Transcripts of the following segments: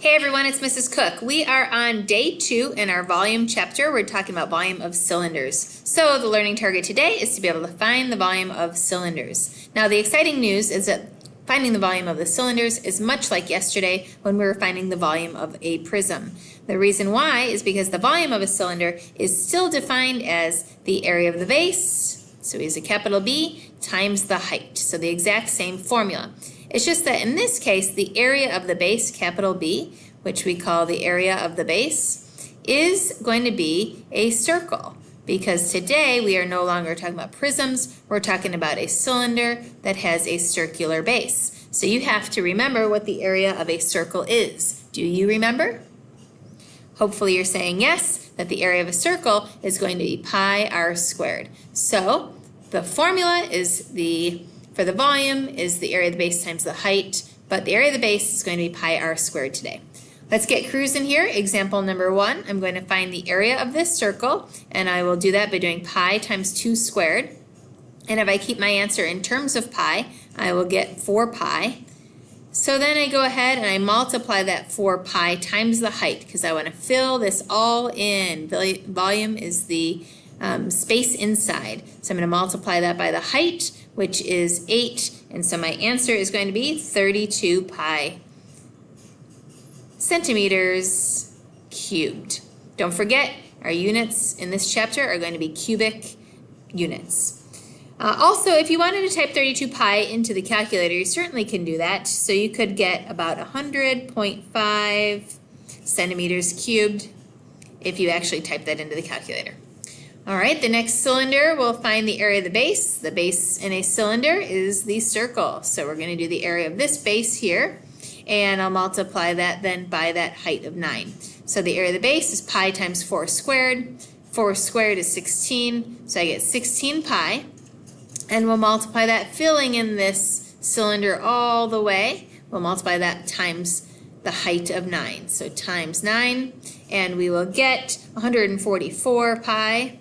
Hey everyone, it's Mrs. Cook. We are on day 2 in our volume chapter. We're talking about volume of cylinders. So the learning target today is to be able to find the volume of cylinders. Now the exciting news is that finding the volume of the cylinders is much like yesterday when we were finding the volume of a prism. The reason why is because the volume of a cylinder is still defined as the area of the base, so we use a capital B, times the height. So the exact same formula. It's just that in this case, the area of the base, capital B, which we call the area of the base, is going to be a circle. Because today we are no longer talking about prisms, we're talking about a cylinder that has a circular base. So you have to remember what the area of a circle is. Do you remember? Hopefully you're saying yes, that the area of a circle is going to be pi r squared. So the formula is for the volume is the area of the base times the height, but the area of the base is going to be pi r squared today. Let's get cruising here. Example number 1, I'm going to find the area of this circle, and I will do that by doing pi times 2 squared. And if I keep my answer in terms of pi, I will get 4 pi. So then I go ahead and I multiply that 4 pi times the height because I want to fill this all in. Volume is the space inside. So I'm going to multiply that by the height, which is 8, and so my answer is going to be 32 pi centimeters cubed. Don't forget, our units in this chapter are going to be cubic units. Also, if you wanted to type 32 pi into the calculator, you certainly can do that. So you could get about 100.5 centimeters cubed if you actually type that into the calculator. All right, the next cylinder, we'll find the area of the base. The base in a cylinder is the circle. So we're going to do the area of this base here, and I'll multiply that then by that height of 9. So the area of the base is pi times 4 squared. 4 squared is 16, so I get 16 pi. And we'll multiply that, filling in this cylinder all the way. We'll multiply that times the height of 9. So times 9, and we will get 144 pi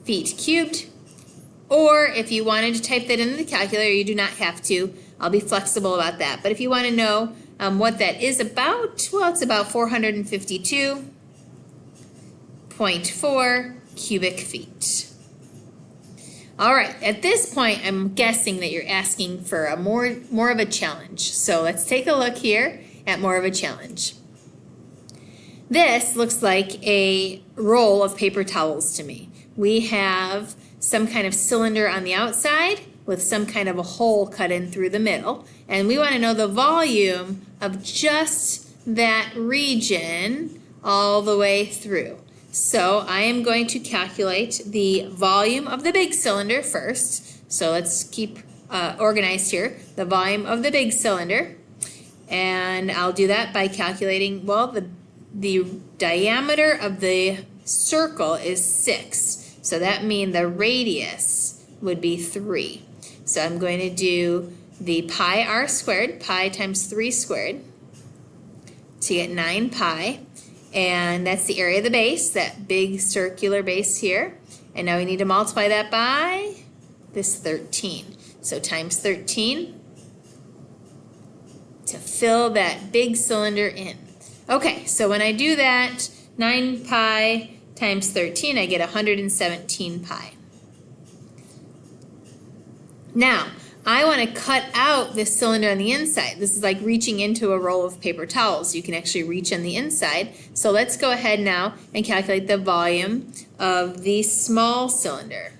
feet cubed. Or if you wanted to type that into the calculator, you do not have to. I'll be flexible about that. But if you want to know what that is about, well, it's about 452.4 cubic feet. All right, at this point, I'm guessing that you're asking for a more of a challenge. So let's take a look here at more of a challenge. This looks like a roll of paper towels to me. We have some kind of cylinder on the outside with some kind of a hole cut in through the middle, and we want to know the volume of just that region all the way through. So I am going to calculate the volume of the big cylinder first. So let's keep organized here. The volume of the big cylinder, and I'll do that by calculating, well, the diameter of the circle is 6. So that means the radius would be 3. So I'm going to do the pi r squared, pi times 3 squared, to get 9 pi. And that's the area of the base, that big circular base here. And now we need to multiply that by this 13. So times 13 to fill that big cylinder in. Okay, so when I do that, 9 pi times 13, I get 117 pi. Now, I want to cut out this cylinder on the inside. This is like reaching into a roll of paper towels. You can actually reach on the inside. So let's go ahead now and calculate the volume of the small cylinder.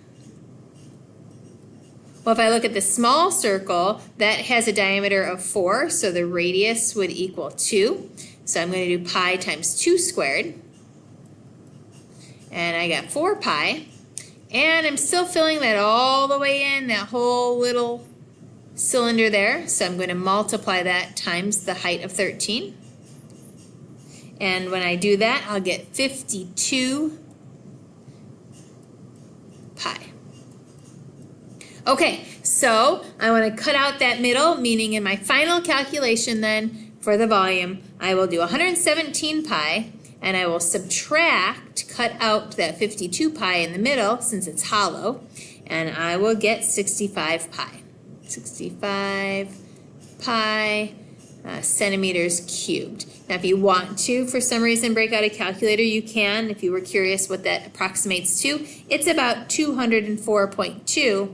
Well, if I look at the small circle, that has a diameter of 4, so the radius would equal 2. So I'm going to do pi times 2 squared. And I got 4 pi. And I'm still filling that all the way in, that whole little cylinder there. So I'm going to multiply that times the height of 13. And when I do that, I'll get 52 pi. Okay, so I want to cut out that middle, meaning in my final calculation then for the volume, I will do 117 pi, and I will subtract, cut out that 52 pi in the middle since it's hollow, and I will get 65 pi. 65 pi centimeters cubed. Now if you want to, for some reason, break out a calculator, you can. If you were curious what that approximates to, it's about 204.2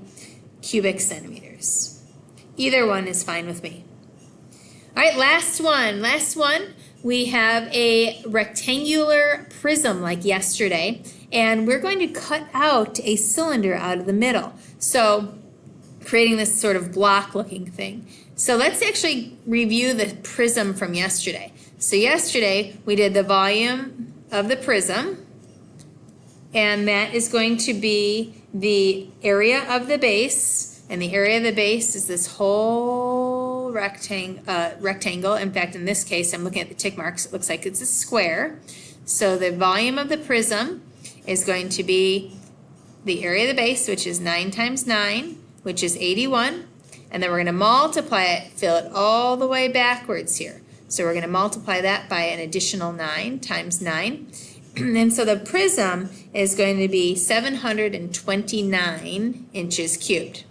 cubic centimeters. Either one is fine with me. All right, last one. We have a rectangular prism like yesterday, and we're going to cut out a cylinder out of the middle. So creating this sort of block looking thing. So let's actually review the prism from yesterday. So yesterday we did the volume of the prism, and that is going to be the area of the base, and the area of the base is this whole rectangle. In fact, in this case, I'm looking at the tick marks, it looks like it's a square. So the volume of the prism is going to be the area of the base, which is 9 times 9, which is 81. And then we're going to multiply it, fill it all the way backwards here. So we're going to multiply that by an additional 9 times 9. And so the prism is going to be 729 inches cubed.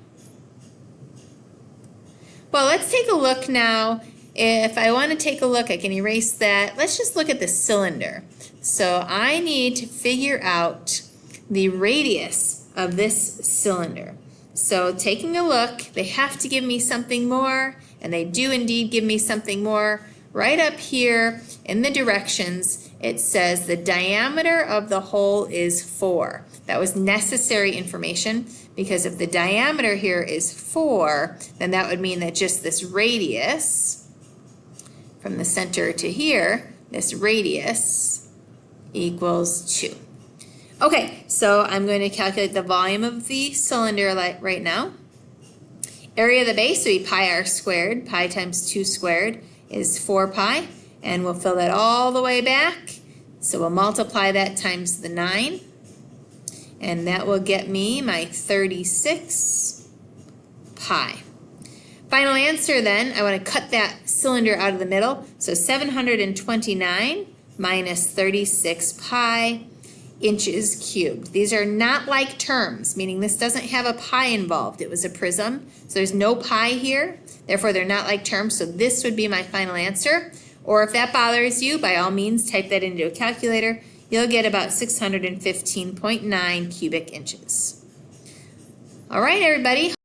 Well, let's take a look now. If I want to take a look, I can erase that. Let's just look at the cylinder. So I need to figure out the radius of this cylinder. So taking a look, they have to give me something more, and they do indeed give me something more. Right up here in the directions, it says the diameter of the hole is 4. That was necessary information, because if the diameter here is 4, then that would mean that just this radius from the center to here, this radius equals 2. Okay, so I'm going to calculate the volume of the cylinder right now. Area of the base would be pi r squared. Pi times 2 squared is 4 pi. And we'll fill that all the way back. So we'll multiply that times the 9. And that will get me my 36 pi. Final answer then, I want to cut that cylinder out of the middle. So 729 minus 36 pi inches cubed. These are not like terms, meaning this doesn't have a pi involved. It was a prism, so there's no pi here. Therefore, they're not like terms, so this would be my final answer. Or if that bothers you, by all means, type that into a calculator. You'll get about 615.9 cubic inches. All right, everybody.